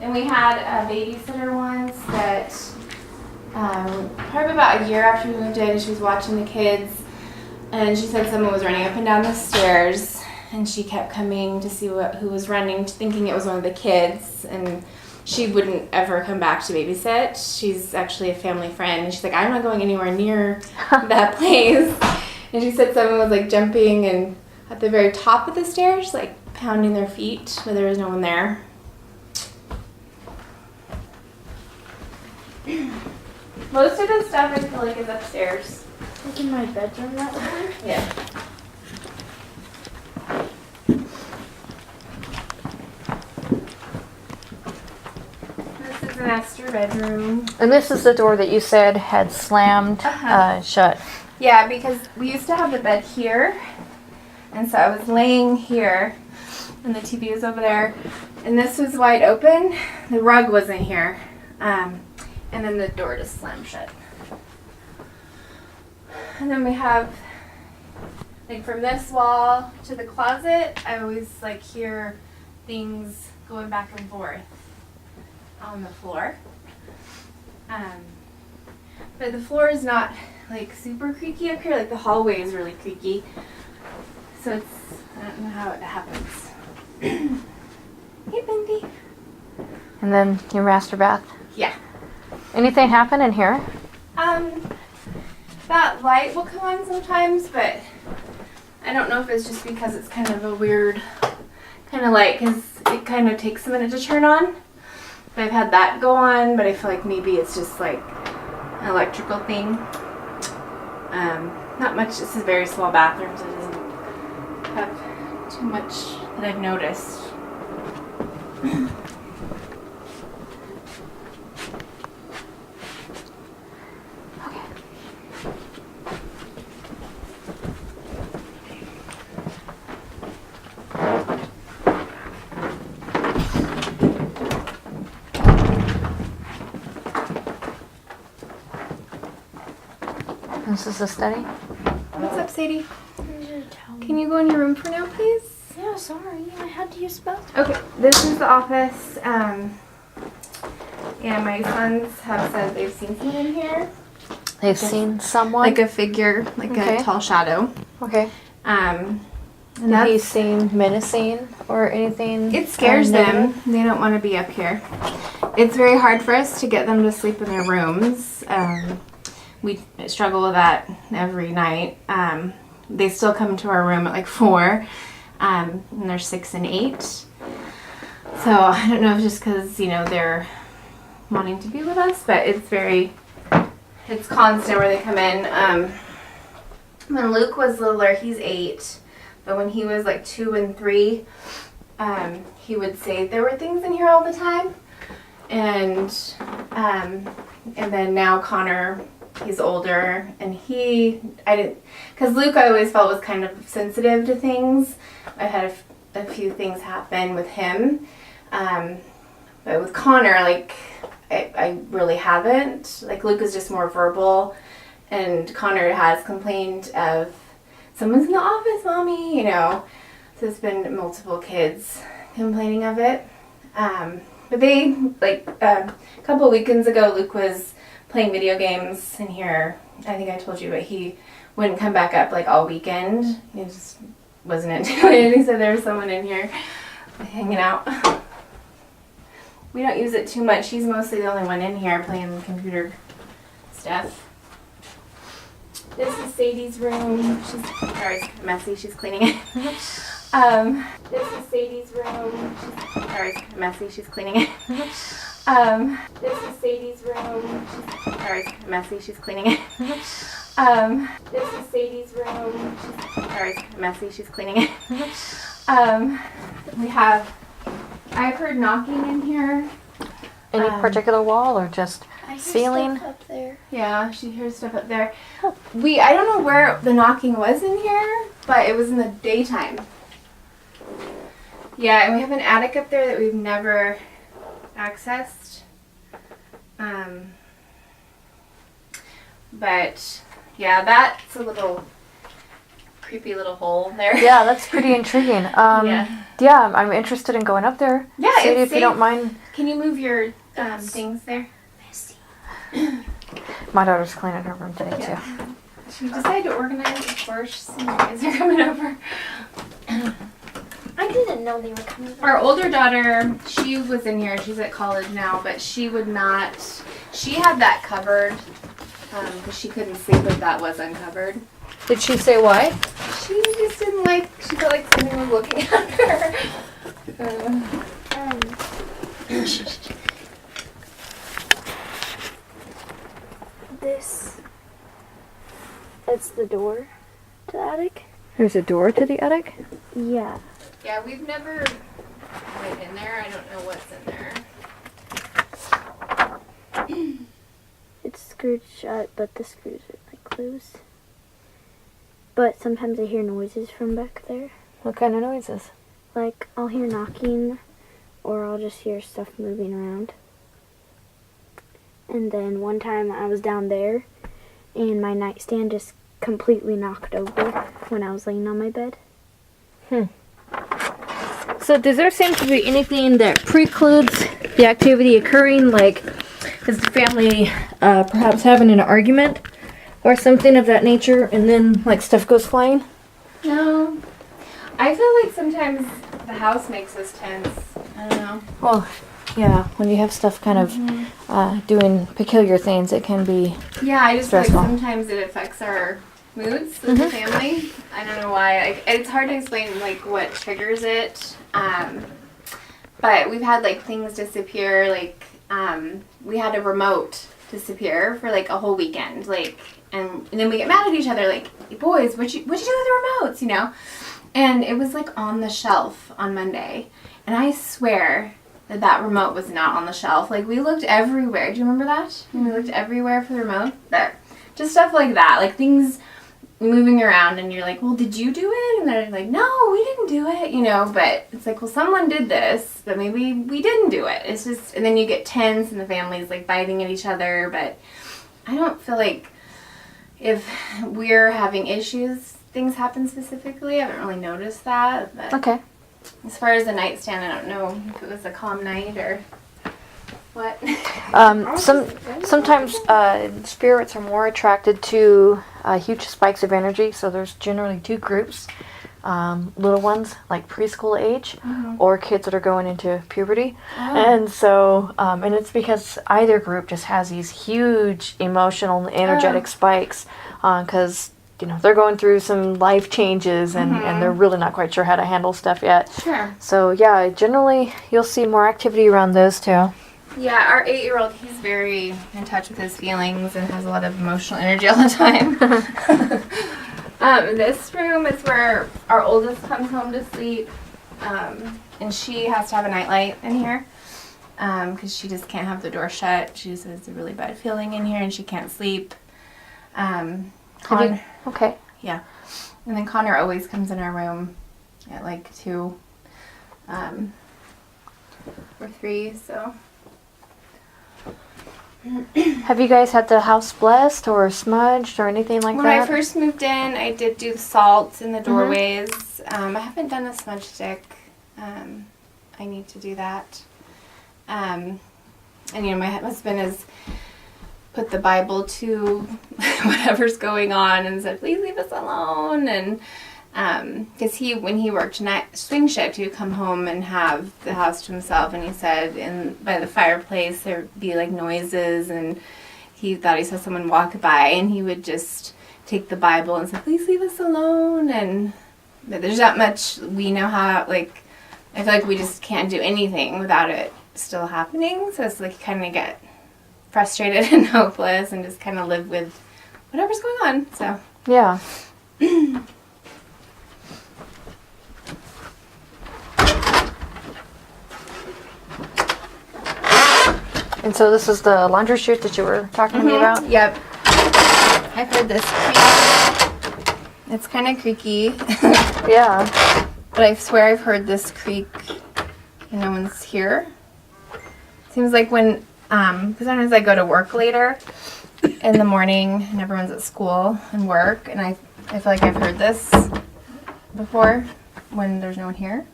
And we had a babysitter once that probably about a year after we moved in, she was watching the kids, and she said someone was running up and down the stairs, and she kept coming to see who was running, thinking it was one of the kids, and she wouldn't ever come back to babysit. She's actually a family friend, and she's like, I'm not going anywhere near that place. And she said someone was like jumping and at the very top of the stairs, like pounding their feet, but there was no one there. Most of the stuff I feel like is upstairs. Like in my bedroom that way? Yeah. This is the master bedroom. And this is the door that you said had slammed shut. Yeah, because we used to have the bed here, and so I was laying here, and the TV was over there, and this was wide open. The rug wasn't here, and then the door just slammed shut. And then we have, like, from this wall to the closet, I always like hear things going back and forth on the floor. But the floor is not like super creaky up here. Like the hallway is really creaky. So it's, I don't know how it happens. Hey, Bendy. And then your master bath. Yeah. Anything happen in here? That light will come on sometimes, but I don't know if it's just because it's kind of a weird kind of light, because it kind of takes a minute to turn on. But I've had that go on, but I feel like maybe it's just like an electrical thing. Not much. This is a very small bathroom, so it doesn't have too much that I've noticed. This is the study. What's up, Sadie? Can you go in your room for now, please? Yeah, sorry. I had to use the bathroom. Okay, this is the office. And my sons have said they've seen someone in here. They've seen someone? Like a figure, like Okay. a tall shadow. Okay. And Have you seen menacing or anything? it scares them. They don't want to be up here. It's very hard for us to get them to sleep in their rooms. We struggle with that every night. They still come to our room at like 4, and they're 6 and 8. So I don't know if just because, they're wanting to be with us, but it's constant where they come in. When Luke was littler, he's 8, but when he was like 2 and 3, he would say there were things in here all the time. And then now Connor, he's older, and because Luke I always felt was kind of sensitive to things. I've had a few things happen with him, but with Connor, like, I really haven't. Like, Luke is just more verbal, and Connor has complained of, someone's in the office, mommy, so it's been multiple kids complaining of it. But they, like, a couple of weekends ago, Luke was playing video games in here. I think I told you, but he wouldn't come back up like all weekend. He just wasn't into it. He said there was someone in here hanging out. We don't use it too much. He's mostly the only one in here playing computer stuff. This is Sadie's room. Sorry, it's kind of messy. She's cleaning it. This is Sadie's room. Sorry, it's kind of messy. She's cleaning it. This is Sadie's room. Sorry, it's kind of messy. She's cleaning it. This is Sadie's room. Sorry, it's kind of messy. She's cleaning it. I've heard knocking in here. Any particular wall or just I hear ceiling? stuff up there. Yeah, she hears stuff up there. I don't know where the knocking was in here, but it was in the daytime. Yeah, and we have an attic up there that we've never accessed. But yeah, that's a little creepy little hole there. Yeah, that's pretty intriguing. Yeah, I'm interested in going up there. Yeah, Sadie, it's if you don't mind Can you move your things there? My daughter's cleaning her room today too. She decided to organize before some guys are coming over. I didn't know they were coming. Our older daughter, she was in here. She's at college now, but she would not. She had that covered because she couldn't sleep if that was uncovered. Did she say why? She just didn't like. She felt like something was looking at her. This. It's the door to the attic. There's a door to the attic? Yeah. Yeah, we've never went in there. I don't know what's in there. It's screwed shut, but the screws are like loose. But sometimes I hear noises from back there. What kind of noises? Like, I'll hear knocking, or I'll just hear stuff moving around. And then one time I was down there, and my nightstand just completely knocked over when I was laying on my bed. So does there seem to be anything that precludes the activity occurring? Like, is the family perhaps having an argument or something of that nature, and then like stuff goes flying? No. I feel like sometimes the house makes us tense. I don't know. Well, yeah, when you have stuff kind of doing peculiar things, it can be Yeah, I just feel stressful. like sometimes it affects our moods as a family. I don't know why. Like, it's hard to explain like what triggers it. But we've had like things disappear. Like we had a remote disappear for like a whole weekend. Like and then we get mad at each other. Like, boys, what'd you do with the remotes? You know. And it was like on the shelf on Monday, and I swear that remote was not on the shelf. Like, we looked everywhere. Do you remember that? We looked everywhere for the remote. There. Just stuff like that. Like, things moving around, and you're like, well, did you do it? And they're like, no, we didn't do it, you know. But it's like, well, someone did this, but maybe we didn't do it. It's just, and then you get tense, and the family's, like, biting at each other. But I don't feel like if we're having issues, things happen specifically. I haven't really noticed that. But Okay. as far as the nightstand, I don't know if it was a calm night or what. Sometimes spirits are more attracted to huge spikes of energy. So there's generally two groups: little ones like preschool age, or kids that are going into puberty. And so, and it's because either group just has these huge emotional, energetic spikes, because you know they're going through some life changes and they're really not quite sure how to handle stuff yet. Sure. So yeah, generally you'll see more activity around those two. Yeah, our 8-year-old, he's very in touch with his feelings and has a lot of emotional energy all the time. This room is where our oldest comes home to sleep, and she has to have a nightlight in here because she just can't have the door shut. She just has a really bad feeling in here and she can't sleep. Okay. Yeah. And then Connor always comes in our room at like 2 or 3, so. Have you guys had the house blessed or smudged or anything like When that? I first moved in, I did do the salt in the doorways. I haven't done a smudge stick. I need to do that. And you know, my husband has put the Bible to whatever's going on and said, please leave us alone. And because when he worked night swing shift, he would come home and have the house to himself, and he said by the fireplace there'd be like noises, and he thought he saw someone walk by, and he would just take the Bible and say, please leave us alone. And but there's not much we know how, like, I feel like we just can't do anything without it still happening, so it's like you kind of get frustrated and hopeless and just kind of live with whatever's going on. So Yeah. And so this is the laundry chute that you were talking to me about? Yep. I've heard this creak. It's kind of creaky. Yeah. But I swear I've heard this creak and no one's here. Seems like when, because sometimes I go to work later in the morning and everyone's at school and work, and I feel like I've heard this before when there's no one here.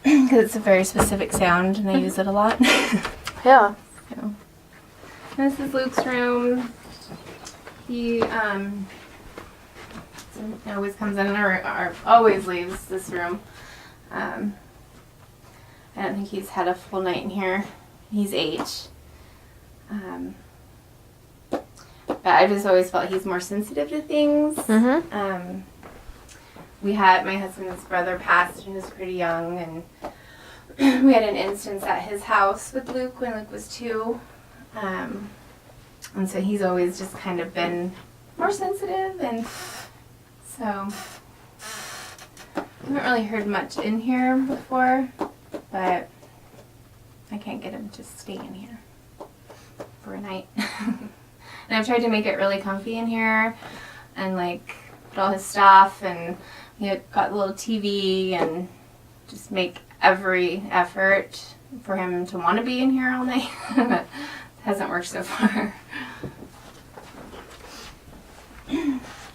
because it's a very specific sound and I use it a lot. Yeah. So, this is Luke's room. He always comes in or always leaves this room. I don't think he's had a full night in here. He's 8. But I just always felt he's more sensitive to things. Mm-hmm. We had my husband's brother passed when he was pretty young, and we had an instance at his house with Luke when Luke was 2. And so he's always just kind of been more sensitive, and so I haven't really heard much in here before, but I can't get him to stay in here for a night. And I've tried to make it really comfy in here and like put all his stuff, and he had got a little TV, and just make every effort for him to want to be in here all night. But it hasn't worked so far.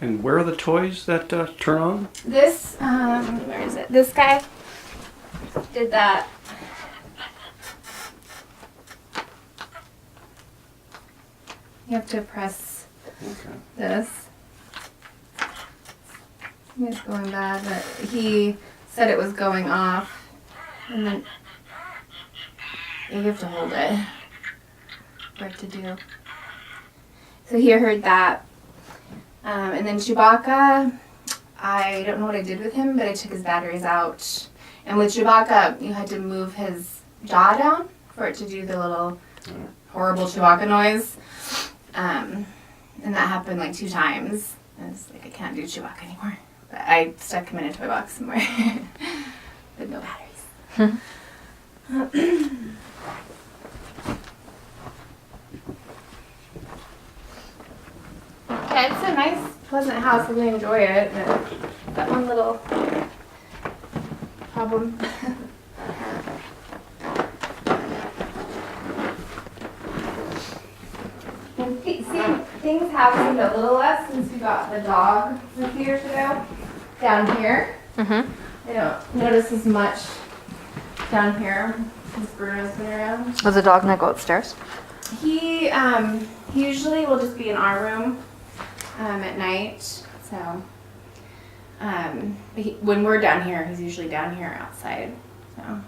And where are the toys that turn on? This, where is it? This guy did that. You have to press Okay. this. It's going bad, but he said it was going off. And then you have to hold it for it to do. So he heard that. And then Chewbacca, I don't know what I did with him, but I took his batteries out. And with Chewbacca, you had to move his jaw down for it to do the little horrible Chewbacca noise. And that happened like 2 times. I was like, I can't do Chewbacca anymore. But I stuck him in a toy box somewhere with no batteries. Yeah, it's a nice, pleasant house. I really enjoy it. But got one little problem. And things have seemed a little less since we got the dog a few years ago down here. Mm-hmm. I don't notice as much down here since Bruno's been around. Does the dog not go upstairs? He usually will just be in our room at night. So but when we're down here, he's usually down here outside. So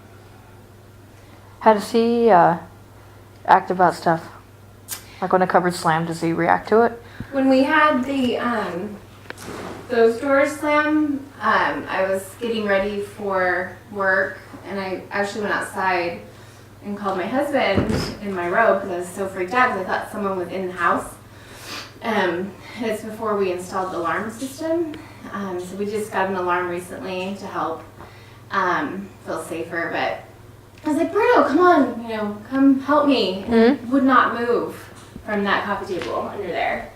How does he act about stuff? Like when a cupboard slammed, does he react to it? when we had the those doors slam, I was getting ready for work, and I actually went outside and called my husband in my robe because I was so freaked out because I thought someone was in the house. And it's before we installed the alarm system. So we just got an alarm recently to help feel safer. But I was like, Bruno, come on, come help me. And he would not move from that coffee table under there.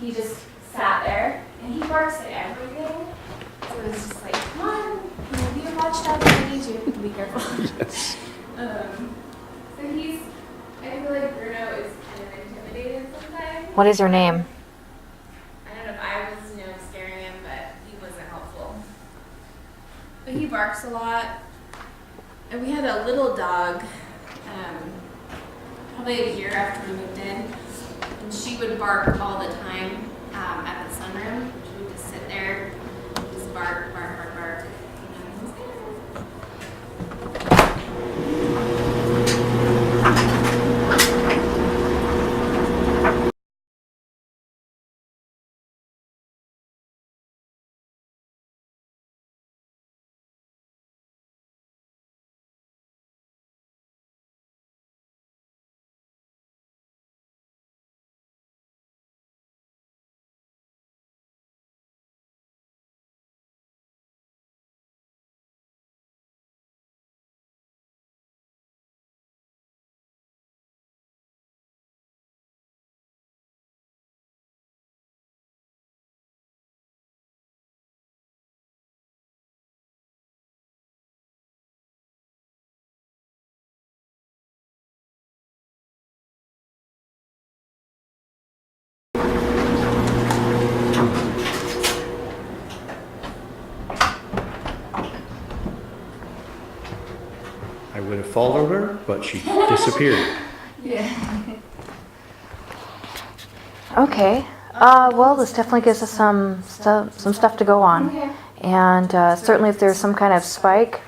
He just sat there, and he barks at everything. So it was just like, come on, you watch that if you need to. Be careful. Yes. So I feel like Bruno is kind of intimidated sometimes. What is your name? I don't know if I was, scaring him, but he wasn't helpful. But he barks a lot. And we had a little dog, probably a year after we moved in. And she would bark all the time at the sunroom. She would just sit there, just bark, bark, bark, bark. followed her, but she disappeared. Okay. Well, this definitely gives us some stuff to go on. Okay. And certainly if there's some kind of spike,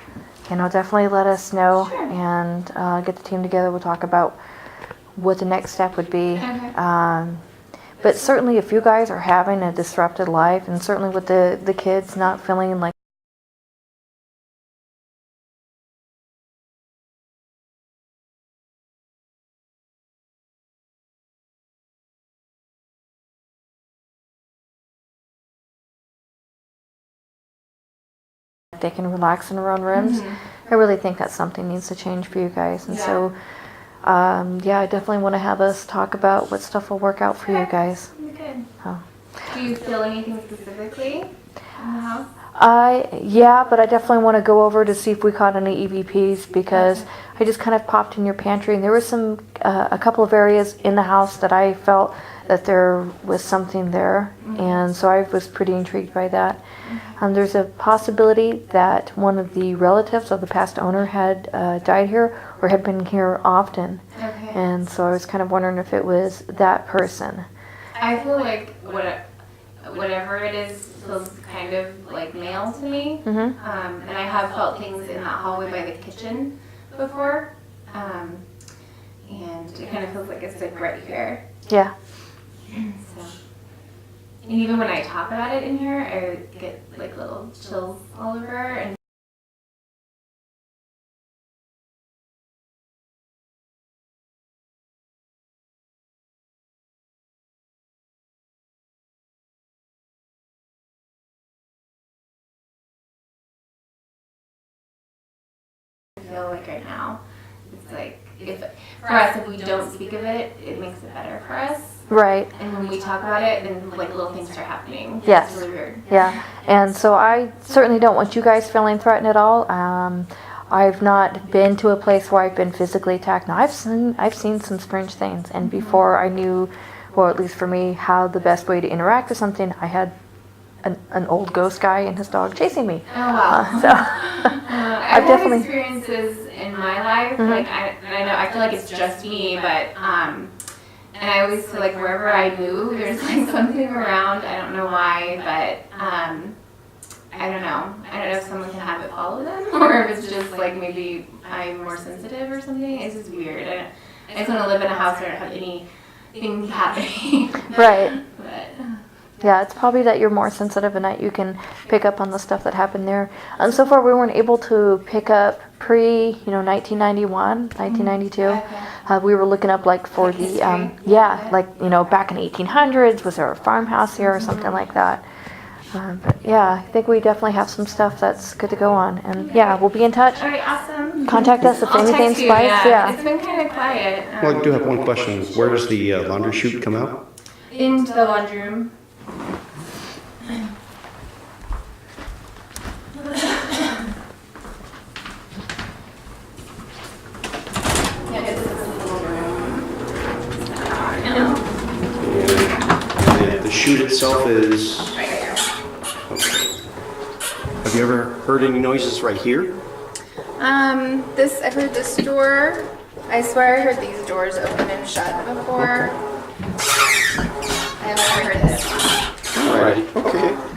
definitely let us know and get the team together. We'll talk about what the next step would be. Okay. But certainly if you guys are having a disrupted life, and certainly with the kids not feeling like they can relax in their own rooms, I really think that something needs to change for you guys. And so, yeah, I definitely want to have us talk about what stuff will work out for you guys. Good. Oh. Do you feel anything specifically in the house? Yeah, but I definitely want to go over to see if we caught any EVPs, because I just kind of popped in your pantry and there was a couple of areas in the house that I felt that there was something there, and so I was pretty intrigued by that. There's a possibility that one of the relatives of the past owner had died here or had been here often, Okay. and so I was kind of wondering if it was that person. I feel like whatever it is feels kind of like male to me. Mm-hmm. And I have felt things in that hallway by the kitchen before. And it kind of feels like it's like right here. Yeah. So. And even when I talk about it in here, I get like little chills all over. And I feel like right now, it's like for us, if we don't speak of it, it makes it better for us. Right. And when we talk about it, then like little things start happening. Yes. It's really weird. Yeah, and so I certainly don't want you guys feeling threatened at all. I've not been to a place where I've been physically attacked. Now, I've seen some strange things, and before I knew, or at least for me, how the best way to interact with something, I had an old ghost guy and his dog chasing me. Oh wow. So I've had definitely experiences in my life. Like I know I feel like it's just me, but and I always feel like wherever I move, there's like something around. I don't know why, but I don't know. I don't know if someone can have it follow them, or if it's just like maybe I'm more sensitive or something. It's just weird. I just want to live in a house where I don't have anything happening. Right. But Yeah, it's probably that you're more sensitive and that you can pick up on the stuff that happened there. And so far, we weren't able to pick up pre, 1991, 1992. Okay. We were looking up like for the, back in the 1800s, was there a farmhouse here or something like that? But yeah, I think we definitely have some stuff that's good to go on. And yeah, we'll be in touch. All right, awesome. Contact us if I'll anything text you, spikes. Yeah. It's been kind of quiet. Well, I do have one question. Where does the laundry chute come out? Into the laundry room. The chute itself is... Right here. Okay. Have you ever heard any noises right here? I've heard this door. I swear I heard these doors open and shut before. I haven't heard this. All right. Okay.